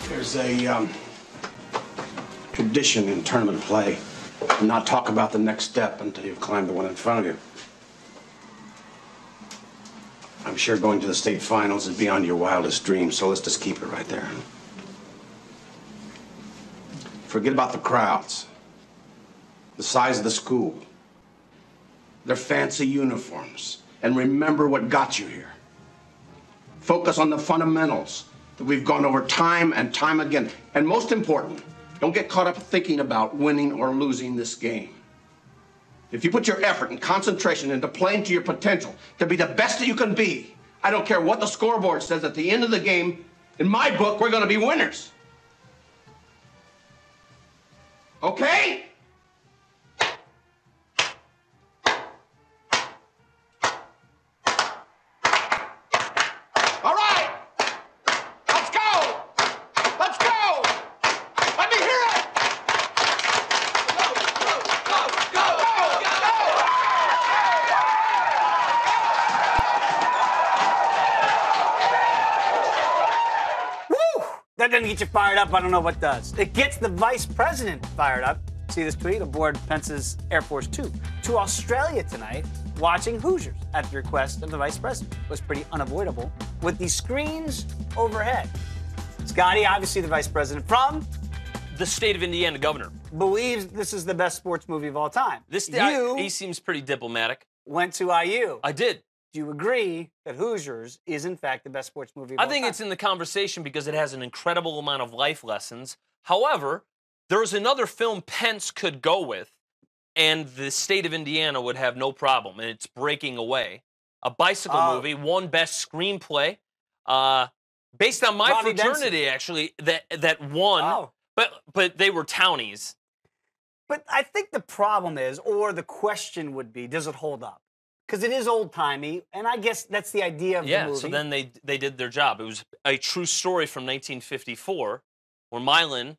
There's a tradition in tournament play to not talk about the next step until you've climbed the one in front of you. I'm sure going to the state finals is beyond your wildest dreams, so let's just keep it right there. Forget about the crowds, the size of the school, their fancy uniforms, and remember what got you here. Focus on the fundamentals that we've gone over time and time again. And most important, don't get caught up thinking about winning or losing this game. If you put your effort and concentration into playing to your potential to be the best that you can be, I don't care what the scoreboard says at the end of the game, in my book, we're going to be winners. Okay? All right. Let's go. Let's go. Let me hear it. Go, go, go, go, go, go. Woo! That doesn't get you fired up. I don't know what does. It gets the vice president fired up. See this tweet aboard Pence's Air Force Two to Australia tonight, watching Hoosiers at the request of the vice president. It was pretty unavoidable with the screens overhead. Scotty, obviously the vice president from the state of Indiana governor, believes this is the best sports movie of all time. He seems pretty diplomatic. Went to IU. I did. Do you agree that Hoosiers is in fact the best sports movie of all time? I think it's in the conversation because it has an incredible amount of life lessons. However, there's another film Pence could go with, and the state of Indiana would have no problem, and it's Breaking Away. A bicycle movie, won best screenplay, based on my Ronnie fraternity, Benson. actually, that won. But they were townies. But I think the problem is, or the question would be, does it hold up? Because it is old-timey, and I guess that's the idea of the movie. Yeah, so then they did their job. It was a true story from 1954, where Milan,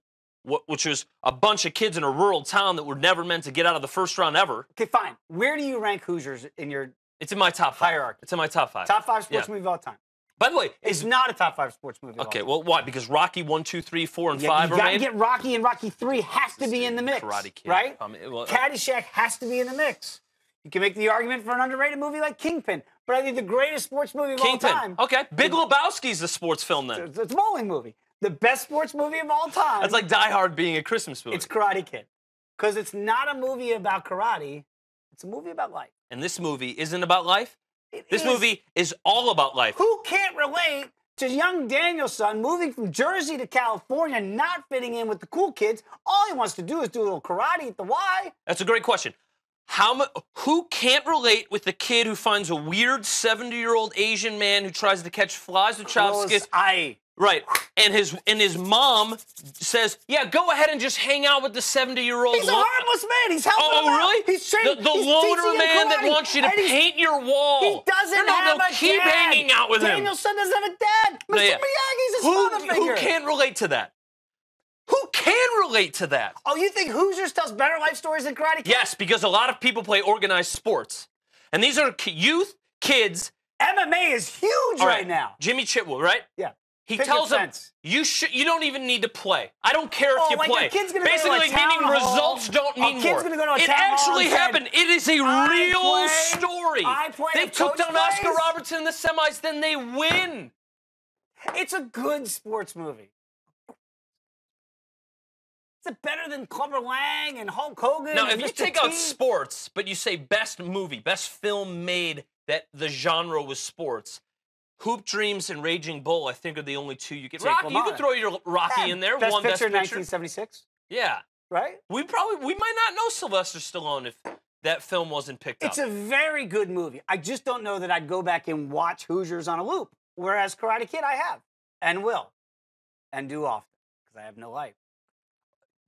which was a bunch of kids in a rural town that were never meant to get out of the first round ever. Okay, fine. Where do you rank Hoosiers in your It's in my top five. hierarchy? It's in my top five. Top five sports movie of all time. By the way, It's not a top five sports movie of all okay, time. well, why? Because Rocky 1, 2, 3, 4, and Yeah, 5 you are got to made? get Rocky, and Rocky 3 has to be in the mix. Karate Kid. Right? Well, Caddyshack has to be in the mix. You can make the argument for an underrated movie like Kingpin, but I think the greatest sports movie of all time. Okay, Big Lebowski's a sports film then. It's a bowling movie. The best sports movie of all time. That's like Die Hard being a Christmas movie. It's Karate Kid. Because it's not a movie about karate. It's a movie about life. And this movie isn't about life? This is. movie is all about life. Who can't relate to young Danielson moving from Jersey to California, not fitting in with the cool kids? All he wants to do is do a little karate at the Y. That's a great question. Who can't relate with the kid who finds a weird 70-year-old Asian man who tries to catch flies with chopsticks? Right. And his mom says, yeah, go ahead and just hang out with the 70-year-old. He's a harmless man. He's helping him out. Really? He's training. The loner man that wants you to paint your wall. He doesn't have a keep dad. hanging out with him. Danielson doesn't have a dad. Mr. Miyagi's his father figure. Who can't relate to that? Who can relate to that? Oh, you think Hoosiers tells better life stories than Karate Kid? Yes, because a lot of people play organized sports. And these are youth, kids. MMA is huge right now. Jimmy Chitwood, right? Yeah. He tells them, you don't even need to play. I don't care if you play. Basically, meaning results don't mean more. It actually happened. It is a real story. They took down Oscar Robertson in the semis, then they win. It's a good sports movie. Is it better than Clubber Lang and Hulk Hogan? Now, if you take out sports, but you say best movie, best film made that the genre was sports, Hoop Dreams and Raging Bull, I think, are the only two you can. Rocky, you can throw your Rocky in there. Best One Picture, Best Picture, 1976. Yeah, right. We might not know Sylvester Stallone if that film wasn't picked up. It's a very good movie. I just don't know that I'd go back and watch Hoosiers on a loop. Whereas Karate Kid, I have and will and do often because I have no life.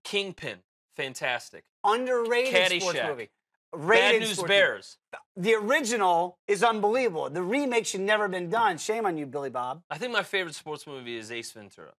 Kingpin, fantastic. Underrated sports movie. Bad News Bears. The original is unbelievable. The remake should never have been done. Shame on you, Billy Bob. I think my favorite sports movie is Ace Ventura.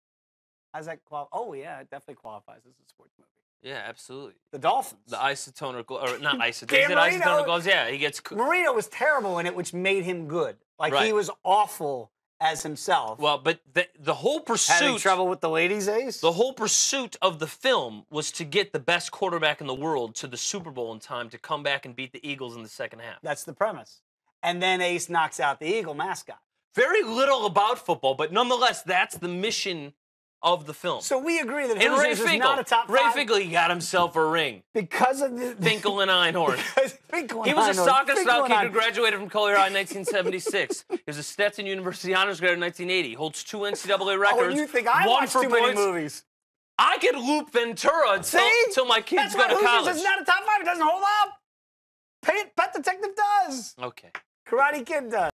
How's that qualify? Oh, yeah, it definitely qualifies as a sports movie. Yeah, absolutely. The Dolphins. The isotoner, or not isotoner. Isotoner gloves. Yeah, he gets. Marino was terrible in it, which made him good. Like, right. He was awful as himself. Well, but the whole pursuit... Having trouble with the ladies' ace? The whole pursuit of the film was to get the best quarterback in the world to the Super Bowl in time to come back and beat the Eagles in the second half. That's the premise. And then Ace knocks out the Eagle mascot. Very little about football, but nonetheless, that's the mission of the film. So we agree that and Hoosiers is not a top Ray five. Finkel, he got himself a ring. Because of the... Finkel and Einhorn. Finkel and He was a Einhorn. soccer Finkel style and kicker, Einhorn. graduated from Collier High in 1976. He was a Stetson University honors grad in 1980. Holds 2 NCAA records. Oh, and you think I one watch for too many points. movies. I could loop Ventura until my kids That's go why to Hoosiers college. is not a top five. It doesn't hold up. Pet Detective does. Okay. Karate Kid does.